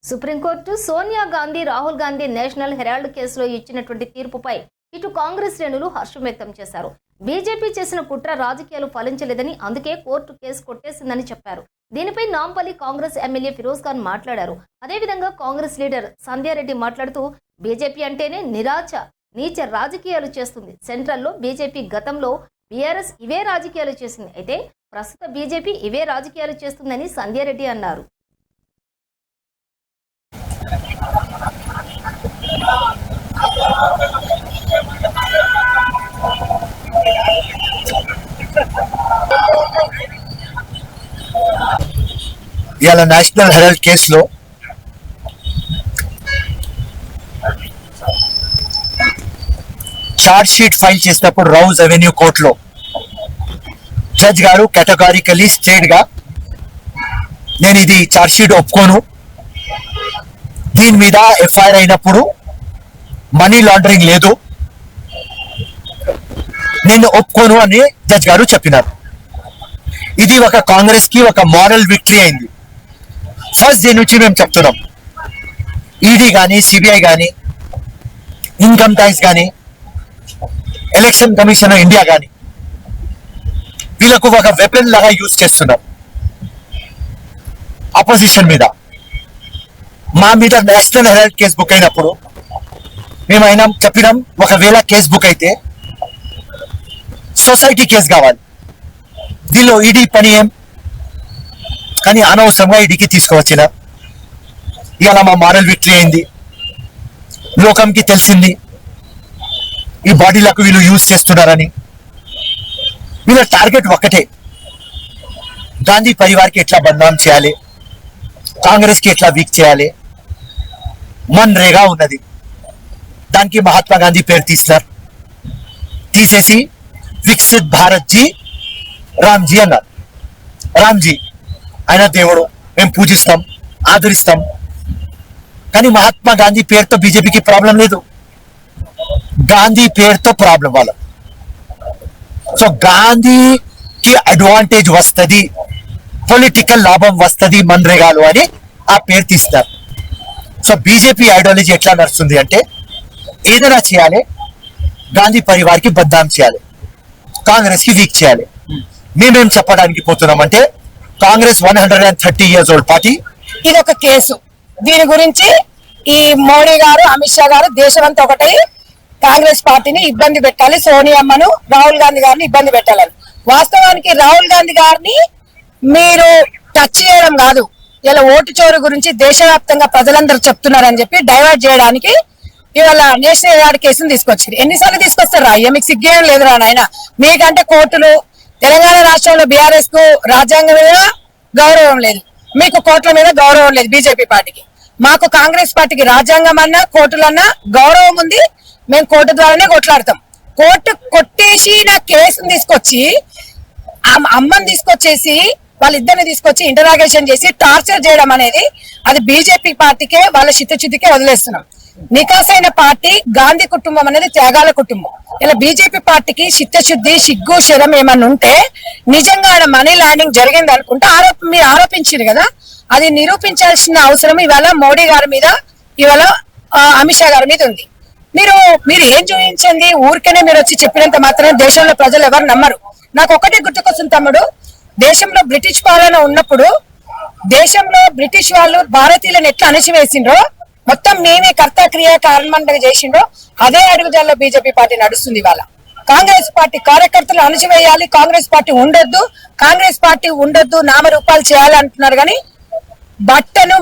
Supreme court Sonia Gandhi Rahul Gandhi National Herald కేసులో ఇచ్చినటువంటి తీర్పుపై ఇటు కాంగ్రెస్ శ్రేణులు హర్షం వ్యక్తం చేశారు. బీజేపీ చేసిన కుట్ర రాజకీయాలు ఫలించలేదని, అందుకే కోర్టు కేసు కొట్టేసిందని చెప్పారు. దీనిపై నాంపల్లి కాంగ్రెస్ ఎమ్మెల్యే ఫిరోజ్ ఖాన్ మాట్లాడారు. అదేవిధంగా కాంగ్రెస్ లీడర్ సంధ్యారెడ్డి మాట్లాడుతూ బీజేపీ అంటేనే నీచ రాజకీయాలు చేస్తుంది. సెంట్రల్లో బీజేపీ, గతంలో బీఆర్ఎస్ ఇవే రాజకీయాలు చేసింది. అయితే ప్రస్తుత బీజేపీ ఇవే రాజకీయాలు చేస్తుందని సంధ్యారెడ్డి అన్నారు. ఇవాళ నేషనల్ హెరాల్డ్ కేసులో చార్జ్ షీట్ ఫైల్ చేసినప్పుడు రౌజ్ అవెన్యూ కోర్టులో జడ్జ్ గారు కేటగారికలీ స్ట్రేట్ గా నేను ఇది చార్జ్ షీట్ ఒప్పుకోను, దీని మీద ఎఫ్ఐఆర్ అయినప్పుడు మనీ లాండరింగ్ లేదు, నేను ఒప్పుకోను అని జడ్జ్ గారు చెప్పినారు. ఇది ఒక కాంగ్రెస్ కి ఒక మారల్ విక్టరీ అయింది. ఫస్ట్ డే నుంచి మేము చెప్తున్నాం, ఈడీ కానీ, సిబిఐ కానీ, ఇన్కమ్ ట్యాక్స్ కానీ, ఎలక్షన్ కమిషన్ ఆఫ్ ఇండియా కానీ వీళ్ళకు ఒక వెపన్ లాగా యూజ్ చేస్తున్నారు అపోజిషన్ మీద. మా మీద నేషనల్ హెరాల్డ్ కేసు బుక్ అయినప్పుడు మేము చెప్పినాం, ఒకవేళ కేసు బుక్ అయితే సొసైటీ కేసు కావాలి, దీనిలో ఈడీ పని ఏం, కానీ అనవసరంగా ఈడీకి తీసుకువచ్చిన. ఇవాళ మా మారల్ విక్టరీ అయింది. లోకంకి తెలిసింది ఈ బాడీలకు వీళ్ళు యూజ్ చేస్తున్నారని. వీళ్ళ టార్గెట్ ఒక్కటే, గాంధీ పరివార్కి ఎట్లా బదనాం చేయాలి, కాంగ్రెస్ కి ఎట్లా వీక్ చేయాలి. మన్రేగా ఉన్నది, దానికి మహాత్మా గాంధీ పేరు తీసేసి వికసిత్ భారత్ జీ రామ్జీ అన్నారు. రామ్జీ ఆయన దేవుడు, మేము పూజిస్తాం, ఆదరిస్తాం. కానీ మహాత్మా గాంధీ పేరుతో బీజేపీకి ప్రాబ్లం లేదు, గాంధీ పేరుతో ప్రాబ్లం వాళ్ళ. సో గాంధీకి అడ్వాంటేజ్ వస్తుంది, పొలిటికల్ లాభం వస్తుంది మన్రేగాలు అని ఆ పేరు తీస్తారు. సో బీజేపీ ఐడియాలజీ ఎట్లా నడుస్తుంది అంటే, ఏదైనా చేయాలి, గాంధీ పరివార్కి బద్నాం చేయాలి, కాంగ్రెస్ కి వీక్ చేయాలి. మేమేం చెప్పడానికి పోతున్నామంటే, కాంగ్రెస్ 130 years old పార్టీ. ఇది ఒక కేసు, దీని గురించి ఈ మోడీ గారు, అమిత్ షా గారు దేశమంతా ఒకటై కాంగ్రెస్ పార్టీని ఇబ్బంది పెట్టాలి, సోనియమ్మను, రాహుల్ గాంధీ గారిని ఇబ్బంది పెట్టాలని. వాస్తవానికి రాహుల్ గాంధీ గారిని మీరు టచ్ చేయడం కాదు, ఇలా ఓటు చోరు గురించి దేశవ్యాప్తంగా ప్రజలందరూ చెప్తున్నారని చెప్పి డైవర్ట్ చేయడానికి ఇవాళ నేషనల్ హెరాల్డ్ కేసును తీసుకొచ్చారు. ఎన్నిసార్లు తీసుకొస్తారా? మీకు సిగ్గేం లేదురా నాయన. మీకంటే కోర్టులు, తెలంగాణ రాష్ట్రంలో బీఆర్ఎస్ కు రాజ్యాంగం మీద గౌరవం లేదు, మీకు కోర్టుల మీద గౌరవం లేదు బీజేపీ పార్టీకి. మాకు కాంగ్రెస్ పార్టీకి రాజ్యాంగం అన్నా కోర్టులన్నా గౌరవం ఉంది, మేము కోర్టు ద్వారానే కొట్లాడతాం. కోర్టు కొట్టేసి నా కేసును తీసుకొచ్చి అమ్మని తీసుకొచ్చేసి వాళ్ళిద్దరిని తీసుకొచ్చి ఇంటరాగేషన్ చేసి టార్చర్ చేయడం అనేది అది బీజేపీ పార్టీకే, వాళ్ళ చిత్తశుద్ధికే వదిలేస్తున్నాం. నికాసైన పార్టీ గాంధీ కుటుంబం అనేది త్యాగాల కుటుంబం. ఇలా బీజేపీ పార్టీకి చిత్తశుద్ధి, సిగ్గు, శరం ఏమన్నా ఉంటే నిజంగా మనీ ల్యాండింగ్ జరిగింది అనుకుంటే మీరు ఆరోపించారు కదా, అది నిరూపించాల్సిన అవసరం ఇవాళ మోడీ గారి మీద, ఇవాళ అమిత్ షా గారి మీద ఉంది. మీరు ఏం చూపించండి, ఊరికనే మీరు వచ్చి చెప్పినంత మాత్రమే దేశంలో ప్రజలు ఎవరు నమ్మరు. నాకు ఒకటే గుర్తుకొస్తుంది తమ్ముడు, దేశంలో బ్రిటిష్ పాలన ఉన్నప్పుడు దేశంలో బ్రిటిష్ వాళ్ళు భారతీయులను ఎట్లా అణిచివేసిండ్రో, మొత్తం నేనే కర్త క్రియ కారణంగా చేసిండ్రో అదే అడుగుజాల్లో బీజేపీ పార్టీ నడుస్తుంది. ఇవాళ కాంగ్రెస్ పార్టీ కార్యకర్తలు అణచివేయాలి, కాంగ్రెస్ పార్టీ ఉండొద్దు, నామరూపాలు చేయాలి అంటున్నారు. కానీ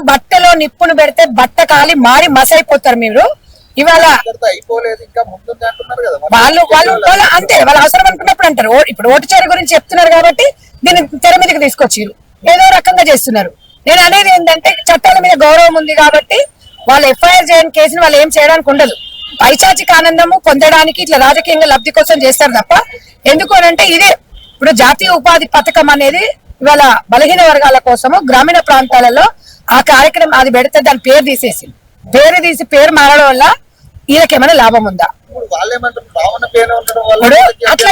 బట్టలో నిప్పును పెడితే బట్ట కాలి మారి మసైపోతారు మీరు. ఇవాళ వాళ్ళు అంతే, వాళ్ళ అవసరం అనుకున్నప్పుడు అంటారు. ఇప్పుడు ఓటు చోరీ గురించి చెప్తున్నారు కాబట్టి దీన్ని తెర మీదకి తీసుకొచ్చారు, ఏదో రకంగా చేస్తున్నారు. నేను అనేది ఏంటంటే, చట్టాల మీద గౌరవం ఉంది కాబట్టి వాళ్ళు ఎఫ్ఐఆర్ చేయని కేసుని వాళ్ళు ఏం చేయడానికి ఉండదు. పైచాచిక ఆనందము పొందడానికి ఇట్లా రాజకీయంగా లబ్ధి కోసం చేస్తారు తప్ప ఎందుకు అనంటే, ఇదే ఇప్పుడు జాతీయ ఉపాధి పథకం అనేది ఇవాళ బలహీన వర్గాల కోసము గ్రామీణ ప్రాంతాలలో ఆ కార్యక్రమం అది పెడితే దాని పేరు తీసి పేరు మారడం వల్ల ఈయనకేమైనా లాభం ఉందా? అట్లా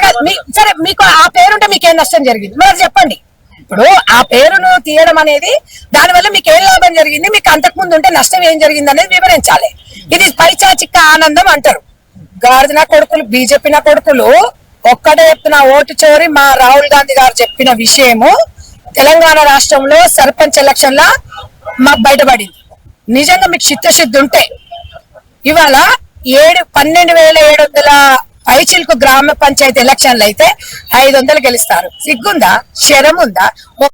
సరే, మీకు ఆ పేరుంటే మీకేం నష్టం జరిగింది మరి చెప్పండి. ఇప్పుడు ఆ పేరును తీయడం అనేది దానివల్ల మీకు ఏం లాభం జరిగింది, మీకు అంతకు ముందు ఉంటే నష్టం ఏం జరిగింది అనేది వివరించాలి. ఇది పైచాచిక్క ఆనందం అంటారు. గాడిద కొడుకులు, బీజేపీ నా కొడుకులు ఒక్కటే చెప్తున్న ఓటు చోరీ మా రాహుల్ గాంధీ గారు చెప్పిన విషయము తెలంగాణ రాష్ట్రంలో సర్పంచ్ ఎలక్షన్ లా మాకు బయటపడింది. నిజంగా మీకు చిత్తశుద్ధి ఉంటే ఇవాళ 12,700 పైచిలకు గ్రామ పంచాయతీ ఎలక్షన్లు అయితే 500 గెలుస్తారు. సిగ్గుందా? శరం ఉందా?